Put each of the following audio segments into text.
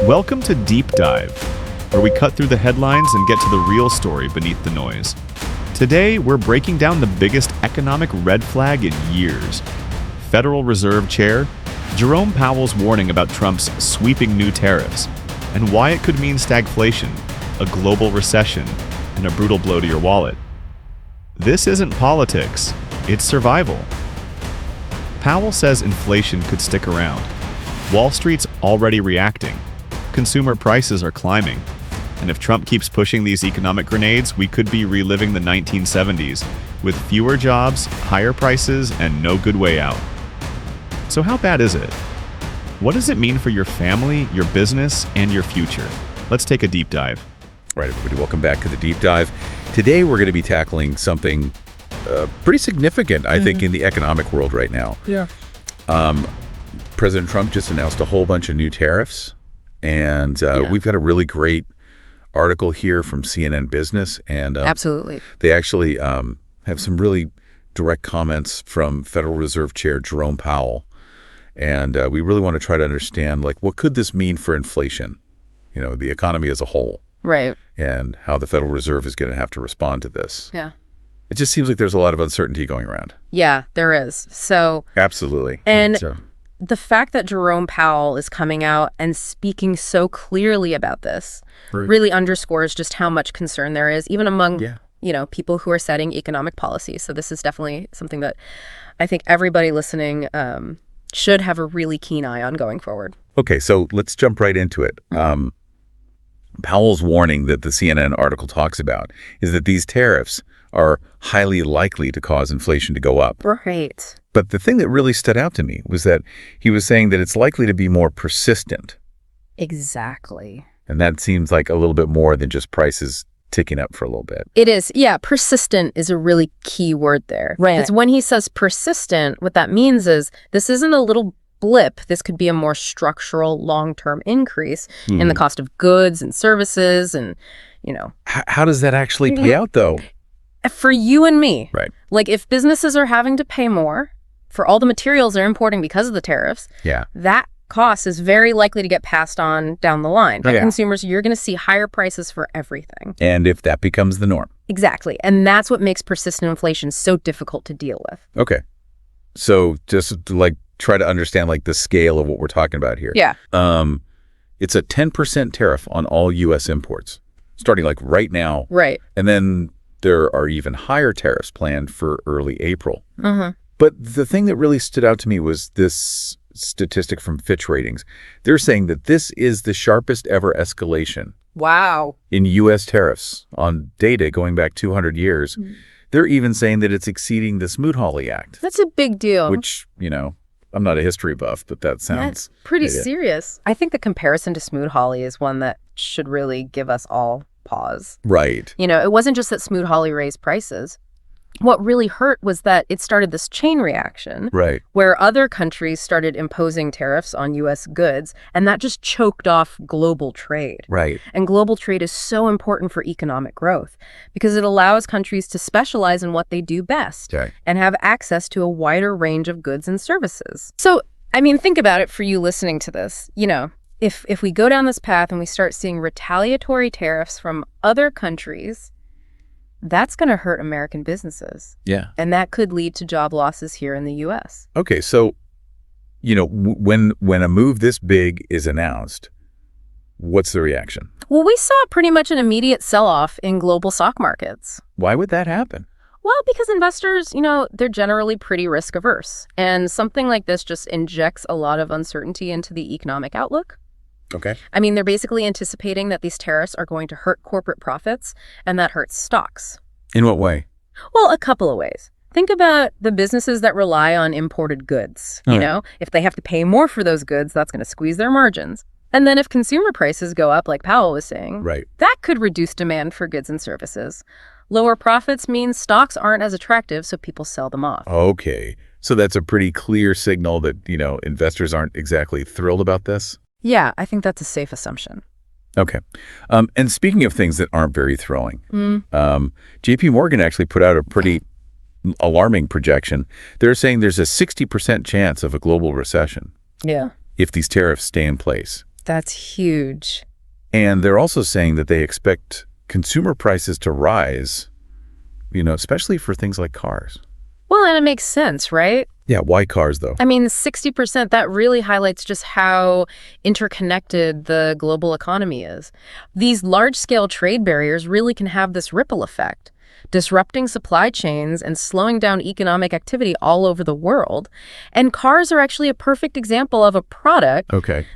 Welcome to Deep Dive, where we cut through the headlines and get to the real story beneath the noise. Today, we're breaking down the biggest economic red flag in years. Federal Reserve Chair Jerome Powell's warning about Trump's sweeping new tariffs, and why it could mean stagflation, a global recession, and a brutal blow to your wallet. This isn't politics, it's survival. Powell says inflation could stick around. Wall Street's already reacting. Consumer prices are climbing. And if Trump keeps pushing these economic grenades, we could be reliving the 1970s with fewer jobs, higher prices, and no good way out. So how bad is it? What does it mean for your family, your business, and your future? Let's take a deep dive. All right, everybody, welcome back to the Deep Dive. Today, we're going to be tackling something pretty significant, I think, in the economic world right now. Yeah. President Trump just announced a whole bunch of new tariffs, and we've got a really great article here from CNN Business. And Absolutely. They actually have some really direct comments from Federal Reserve Chair Jerome Powell. And we really want to try to understand, like, what could this mean for inflation, the economy as a whole? Right. And how the Federal Reserve is going to have to respond to this. Yeah. It just seems like there's a lot of uncertainty going around. Yeah, there is. So Absolutely. And the fact that Jerome Powell is coming out and speaking so clearly about this really underscores just how much concern there is, even among people who are setting economic policy. So this is definitely something that I think everybody listening should have a really keen eye on going forward. Okay, so let's jump right into it. Powell's warning that the CNN article talks about is that these tariffs are highly likely to cause inflation to go up. Right. But the thing that really stood out to me was that he was saying that it's likely to be more persistent. Exactly. And that seems like a little bit more than just prices ticking up for a little bit. It is. Yeah, persistent is a really key word there. Right. Because when he says persistent, what that means is this isn't a little blip. This could be a more structural long-term increase in the cost of goods and services and, How does that actually play out, though? For you and me. Right. Like if businesses are having to pay more for all the materials they're importing because of the tariffs, that cost is very likely to get passed on down the line. But consumers, you're going to see higher prices for everything. And if that becomes the norm. Exactly. And that's what makes persistent inflation so difficult to deal with. Okay. So just to try to understand the scale of what we're talking about here. Yeah. It's a 10% tariff on all U.S. imports, starting right now. Right. And then there are even higher tariffs planned for early April. Mm-hmm. But the thing that really stood out to me was this statistic from Fitch Ratings. They're saying that this is the sharpest ever escalation. Wow. In U.S. tariffs on data going back 200 years. Mm-hmm. They're even saying that it's exceeding the Smoot-Hawley Act. That's a big deal. Which, I'm not a history buff, but that sounds... That's pretty serious. I think the comparison to Smoot-Hawley is one that should really give us all pause. Right. It wasn't just that Smoot-Hawley raised prices. What really hurt was that it started this chain reaction where other countries started imposing tariffs on U.S. goods, and that just choked off global trade. Right. And global trade is so important for economic growth because it allows countries to specialize in what they do best and have access to a wider range of goods and services. So, think about it for you listening to this. If we go down this path and we start seeing retaliatory tariffs from other countries, that's going to hurt American businesses. Yeah. And that could lead to job losses here in the U.S. Okay, so, when a move this big is announced, what's the reaction? Well, we saw pretty much an immediate sell-off in global stock markets. Why would that happen? Well, because investors, they're generally pretty risk averse. And something like this just injects a lot of uncertainty into the economic outlook. Okay. They're basically anticipating that these tariffs are going to hurt corporate profits, and that hurts stocks. In what way? Well, a couple of ways. Think about the businesses that rely on imported goods. If they have to pay more for those goods, that's going to squeeze their margins. And then if consumer prices go up, like Powell was saying, that could reduce demand for goods and services. Lower profits means stocks aren't as attractive, so people sell them off. Okay. So that's a pretty clear signal that, investors aren't exactly thrilled about this? Yeah, I think that's a safe assumption. Okay. And speaking of things that aren't very thrilling, JP Morgan actually put out a pretty alarming projection. They're saying there's a 60% chance of a global recession. Yeah. If these tariffs stay in place. That's huge. And they're also saying that they expect consumer prices to rise, especially for things like cars. Well, and it makes sense, right? Yeah, why cars, though? I mean, 60%, that really highlights just how interconnected the global economy is. These large-scale trade barriers really can have this ripple effect, disrupting supply chains and slowing down economic activity all over the world. And cars are actually a perfect example of a product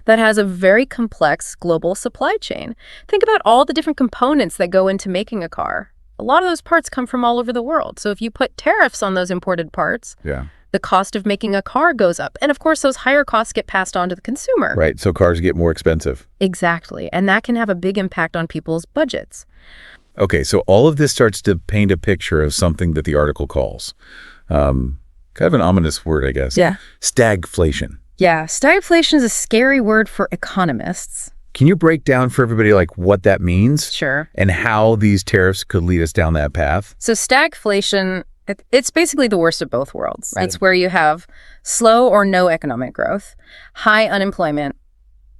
that has a very complex global supply chain. Think about all the different components that go into making a car. A lot of those parts come from all over the world. So if you put tariffs on those imported parts, the cost of making a car goes up. And of course, those higher costs get passed on to the consumer. Right, so cars get more expensive. Exactly. And that can have a big impact on people's budgets. Okay, so all of this starts to paint a picture of something that the article calls, kind of an ominous word, I guess. Yeah. Stagflation. Yeah, stagflation is a scary word for economists. Can you break down for everybody what that means? Sure. And how these tariffs could lead us down that path? So stagflation, it's basically the worst of both worlds. Right. It's where you have slow or no economic growth, high unemployment,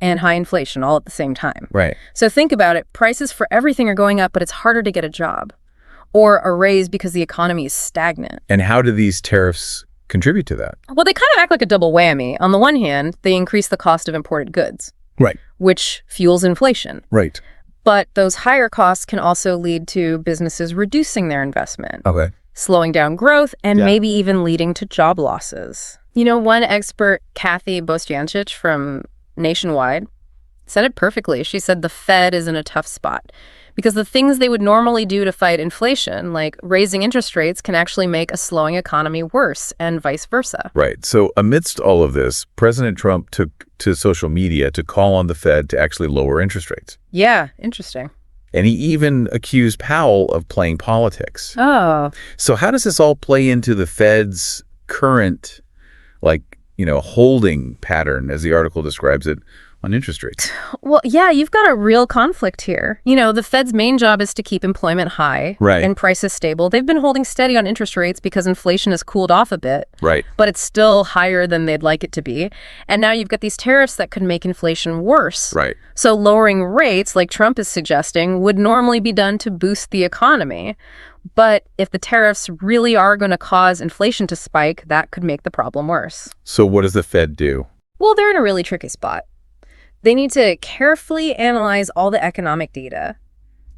and high inflation all at the same time. Right. So think about it. Prices for everything are going up, but it's harder to get a job or a raise because the economy is stagnant. And how do these tariffs contribute to that? Well, they kind of act like a double whammy. On the one hand, they increase the cost of imported goods. Right. Which fuels inflation. Right. But those higher costs can also lead to businesses reducing their investment, slowing down growth, and maybe even leading to job losses. One expert, Kathy Bostiancic from Nationwide, said it perfectly. She said the Fed is in a tough spot because the things they would normally do to fight inflation, like raising interest rates, can actually make a slowing economy worse and vice versa. Right. So amidst all of this, President Trump took to social media to call on the Fed to actually lower interest rates. Yeah, interesting. And he even accused Powell of playing politics. Oh. So how does this all play into the Fed's current, holding pattern, as the article describes it, on interest rates? Well, yeah, you've got a real conflict here. The Fed's main job is to keep employment high and prices stable. They've been holding steady on interest rates because inflation has cooled off a bit, but it's still higher than they'd like it to be. And now you've got these tariffs that could make inflation worse. Right. So lowering rates, like Trump is suggesting, would normally be done to boost the economy. But if the tariffs really are going to cause inflation to spike, that could make the problem worse. So what does the Fed do? Well, they're in a really tricky spot. They need to carefully analyze all the economic data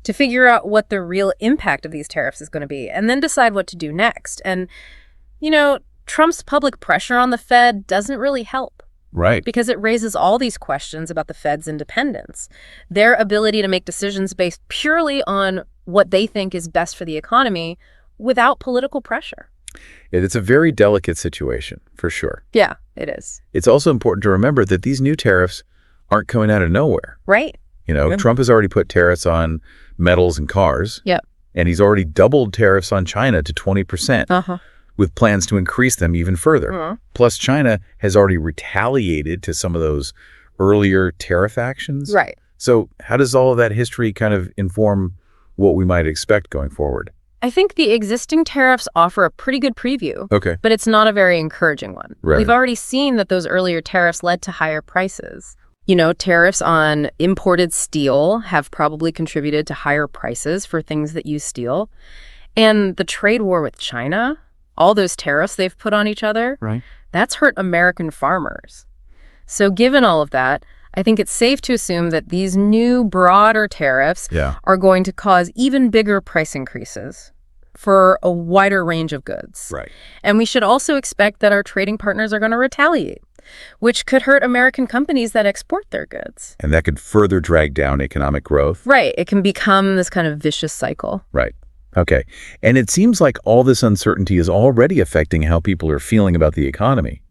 to figure out what the real impact of these tariffs is going to be, and then decide what to do next. And, Trump's public pressure on the Fed doesn't really help. Right. Because it raises all these questions about the Fed's independence, their ability to make decisions based purely on what they think is best for the economy without political pressure. It's a very delicate situation, for sure. Yeah, it is. It's also important to remember that these new tariffs aren't coming out of nowhere. Right. Trump has already put tariffs on metals and cars. Yep. And he's already doubled tariffs on China to 20%, with plans to increase them even further. Plus, China has already retaliated to some of those earlier tariff actions. Right. So how does all of that history kind of inform what we might expect going forward? I think the existing tariffs offer a pretty good preview. Okay. But it's not a very encouraging one. Right. We've already seen that those earlier tariffs led to higher prices. Tariffs on imported steel have probably contributed to higher prices for things that use steel. And the trade war with China, all those tariffs they've put on each other, that's hurt American farmers. So given all of that, I think it's safe to assume that these new broader tariffs are going to cause even bigger price increases for a wider range of goods. Right. And we should also expect that our trading partners are going to retaliate, which could hurt American companies that export their goods. And that could further drag down economic growth. Right. It can become this kind of vicious cycle. Right. Okay. And it seems like all this uncertainty is already affecting how people are feeling about the economy.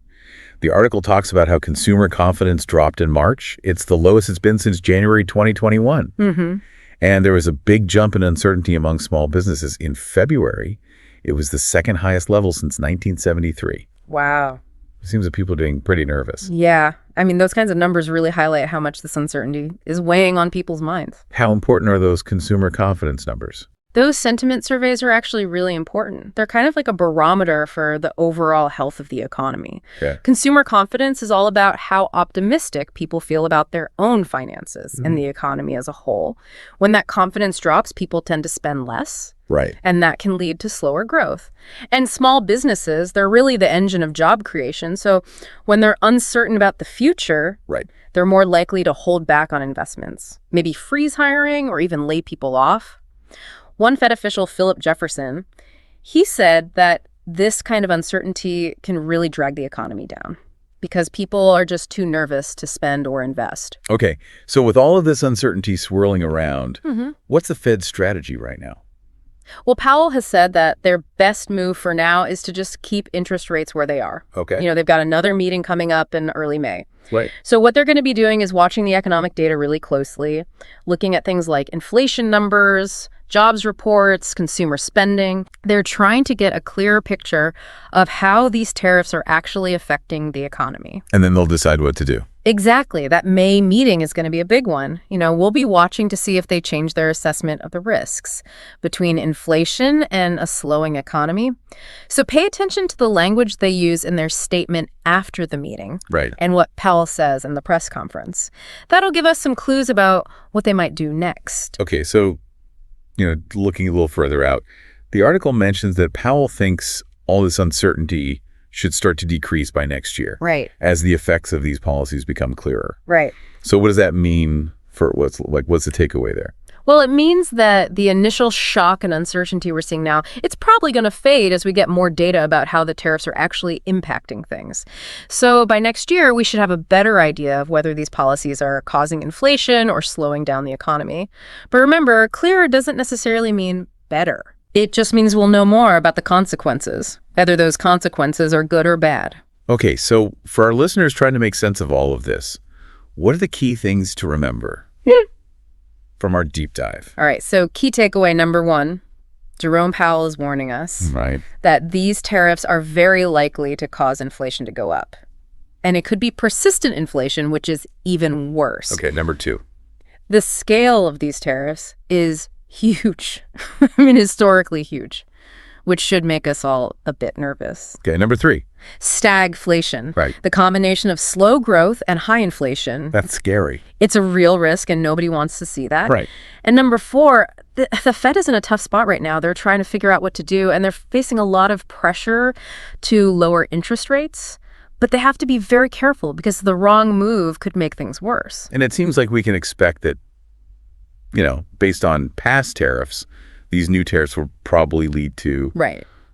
The article talks about how consumer confidence dropped in March. It's the lowest it's been since January 2021. And there was a big jump in uncertainty among small businesses in February. It was the second highest level since 1973. Wow. It seems that people are getting pretty nervous. Yeah. I mean, those kinds of numbers really highlight how much this uncertainty is weighing on people's minds. How important are those consumer confidence numbers? Those sentiment surveys are actually really important. They're kind of like a barometer for the overall health of the economy. Yeah. Consumer confidence is all about how optimistic people feel about their own finances and the economy as a whole. When that confidence drops, people tend to spend less. Right. And that can lead to slower growth. And small businesses, they're really the engine of job creation. So when they're uncertain about the future, Right. they're more likely to hold back on investments, maybe freeze hiring or even lay people off. One Fed official, Philip Jefferson, he said that this kind of uncertainty can really drag the economy down because people are just too nervous to spend or invest. Okay. So with all of this uncertainty swirling around, what's the Fed's strategy right now? Well, Powell has said that their best move for now is to just keep interest rates where they are. Okay. They've got another meeting coming up in early May. Right. So what they're going to be doing is watching the economic data really closely, looking at things like inflation numbers, jobs reports, consumer spending. They're trying to get a clearer picture of how these tariffs are actually affecting the economy. And then they'll decide what to do. Exactly. That May meeting is going to be a big one. We'll be watching to see if they change their assessment of the risks between inflation and a slowing economy. So pay attention to the language they use in their statement after the meeting. Right. And what Powell says in the press conference. That'll give us some clues about what they might do next. Okay, so, looking a little further out, the article mentions that Powell thinks all this uncertainty should start to decrease by next year. Right. As the effects of these policies become clearer. Right. So what does that mean for what's the takeaway there? Well, it means that the initial shock and uncertainty we're seeing now, it's probably going to fade as we get more data about how the tariffs are actually impacting things. So by next year, we should have a better idea of whether these policies are causing inflation or slowing down the economy. But remember, clearer doesn't necessarily mean better. It just means we'll know more about the consequences, whether those consequences are good or bad. Okay, so for our listeners trying to make sense of all of this, what are the key things to remember from our deep dive? All right, so key takeaway number 1, Jerome Powell is warning us that these tariffs are very likely to cause inflation to go up. And it could be persistent inflation, which is even worse. Okay, number 2. The scale of these tariffs is huge. I mean, historically huge, which should make us all a bit nervous. Okay, number 3. Stagflation. Right. The combination of slow growth and high inflation. That's scary. It's a real risk, and nobody wants to see that. Right. And number 4, the Fed is in a tough spot right now. They're trying to figure out what to do, and they're facing a lot of pressure to lower interest rates. But they have to be very careful because the wrong move could make things worse. And it seems like we can expect that, based on past tariffs, these new tariffs will probably lead to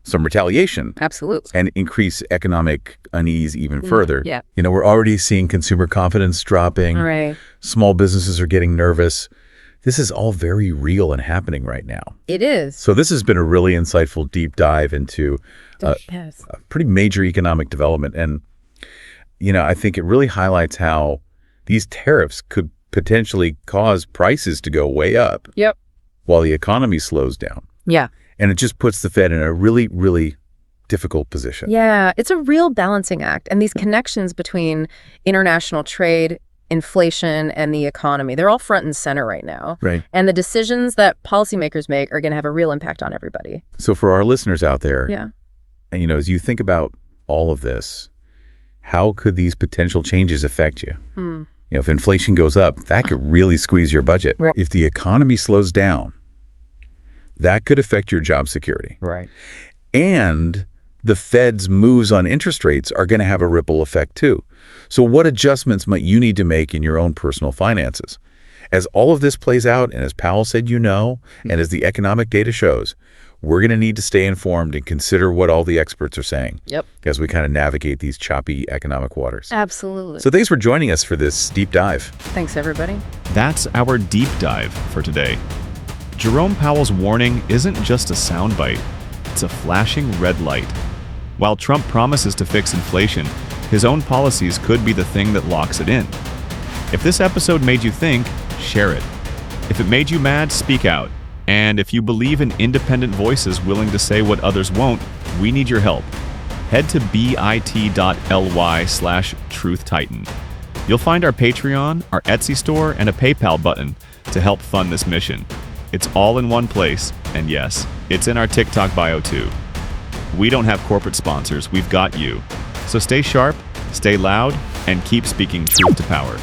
some retaliation. Absolutely. And increase economic unease even further. Yeah. We're already seeing consumer confidence dropping. Right. Small businesses are getting nervous. This is all very real and happening right now. It is. So this has been a really insightful deep dive into a pretty major economic development. And, I think it really highlights how these tariffs could potentially cause prices to go way up. Yep. While the economy slows down. Yeah. And it just puts the Fed in a really, really difficult position. Yeah, it's a real balancing act. And these connections between international trade, inflation, and the economy, they're all front and center right now. Right. And the decisions that policymakers make are going to have a real impact on everybody. So for our listeners out there, and as you think about all of this, how could these potential changes affect you? If inflation goes up, that could really squeeze your budget. Right. If the economy slows down, that could affect your job security. Right. And the Fed's moves on interest rates are going to have a ripple effect too. So what adjustments might you need to make in your own personal finances? As all of this plays out, and as Powell said, and as the economic data shows, we're going to need to stay informed and consider what all the experts are saying. Yep. As we kind of navigate these choppy economic waters. Absolutely. So thanks for joining us for this deep dive. Thanks, everybody. That's our deep dive for today. Jerome Powell's warning isn't just a soundbite. It's a flashing red light. While Trump promises to fix inflation, his own policies could be the thing that locks it in. If this episode made you think, share it. If it made you mad, speak out. And if you believe in independent voices willing to say what others won't, we need your help. Head to bit.ly/truthtitan. You'll find our Patreon, our Etsy store, and a PayPal button to help fund this mission. It's all in one place, and yes, it's in our TikTok bio too. We don't have corporate sponsors, we've got you. So stay sharp, stay loud, and keep speaking truth to power.